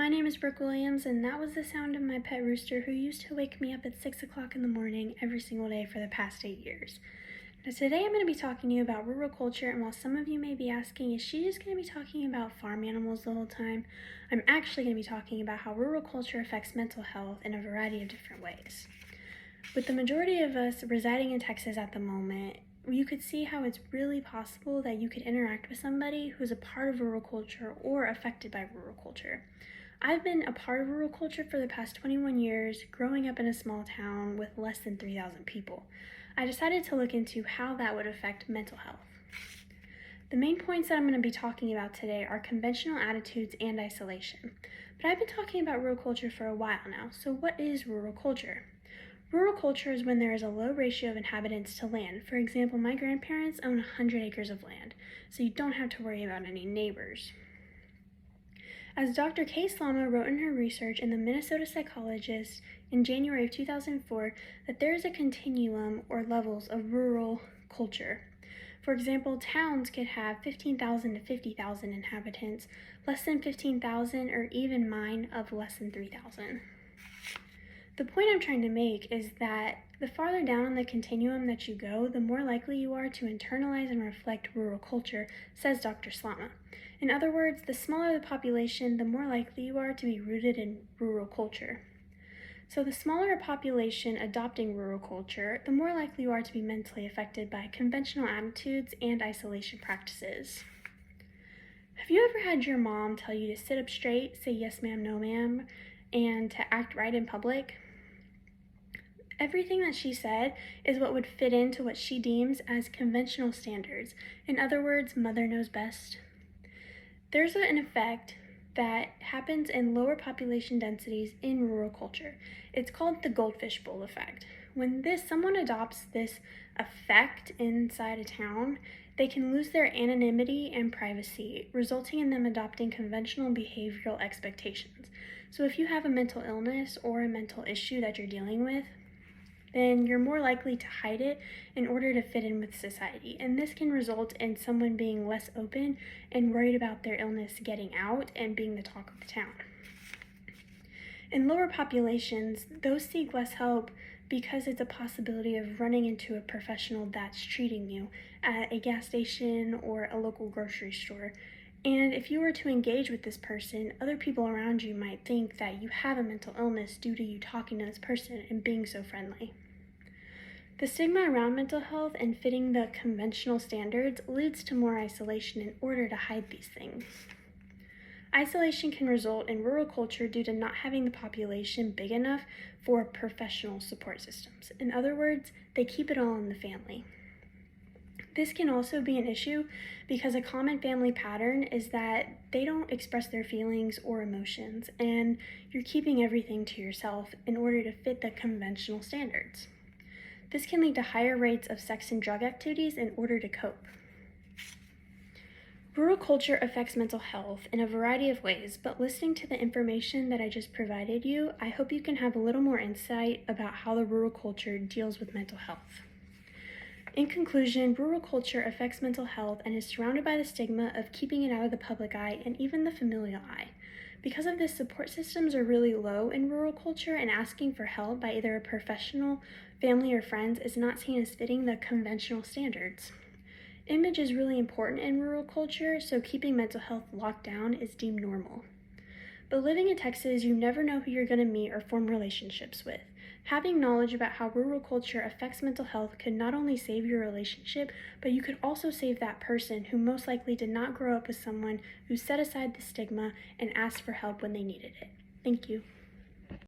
My name is Brooke Williams, and that was the sound of my pet rooster who used to wake me up at 6 o'clock in the morning every single day for the past 8 years. Now today I'm going to be talking to you about rural culture, and while some of you may be asking, is she just going to be talking about farm animals the whole time? I'm actually going to be talking about how rural culture affects mental health in a variety of different ways. With the majority of us residing in Texas at the moment, you could see how it's really possible that you could interact with somebody who's a part of rural culture or affected by rural culture. I've been a part of rural culture for the past 21 years, growing up in a small town with less than 3,000 people. I decided to look into how that would affect mental health. The main points that I'm going to be talking about today are conventional attitudes and isolation. But I've been talking about rural culture for a while now, so what is rural culture? Rural culture is when there is a low ratio of inhabitants to land. For example, my grandparents own 100 acres of land, so you don't have to worry about any neighbors. As Dr. Kay Slama wrote in her research in the Minnesota Psychologist in January of 2004, that there is a continuum or levels of rural culture. For example, towns could have 15,000 to 50,000 inhabitants, less than 15,000, or even mine of less than 3,000. The point I'm trying to make is that the farther down on the continuum that you go, the more likely you are to internalize and reflect rural culture, says Dr. Slama. In other words, the smaller the population, the more likely you are to be rooted in rural culture. So the smaller a population adopting rural culture, the more likely you are to be mentally affected by conventional attitudes and isolation practices. Have you ever had your mom tell you to sit up straight, say yes ma'am, no ma'am, and to act right in public? Everything that she said is what would fit into what she deems as conventional standards. In other words, mother knows best. There's an effect that happens in lower population densities in rural culture. It's called the goldfish bowl effect. When someone adopts this effect inside a town, they can lose their anonymity and privacy, resulting in them adopting conventional behavioral expectations. So if you have a mental illness or a mental issue that you're dealing with, then you're more likely to hide it in order to fit in with society. And this can result in someone being less open and worried about their illness getting out and being the talk of the town. In lower populations, those seek less help because it's a possibility of running into a professional that's treating you at a gas station or a local grocery store. And if you were to engage with this person, other people around you might think that you have a mental illness due to you talking to this person and being so friendly. The stigma around mental health and fitting the conventional standards leads to more isolation in order to hide these things. Isolation can result in rural culture due to not having the population big enough for professional support systems. In other words, they keep it all in the family. This can also be an issue because a common family pattern is that they don't express their feelings or emotions, and you're keeping everything to yourself in order to fit the conventional standards. This can lead to higher rates of sex and drug activities in order to cope. Rural culture affects mental health in a variety of ways, but listening to the information that I just provided you, I hope you can have a little more insight about how the rural culture deals with mental health. In conclusion, rural culture affects mental health and is surrounded by the stigma of keeping it out of the public eye and even the familial eye. Because of this, support systems are really low in rural culture, and asking for help by either a professional, family, or friends is not seen as fitting the conventional standards. Image is really important in rural culture, so keeping mental health locked down is deemed normal. But living in Texas, you never know who you're going to meet or form relationships with. Having knowledge about how rural culture affects mental health could not only save your relationship, but you could also save that person who most likely did not grow up with someone who set aside the stigma and asked for help when they needed it. Thank you.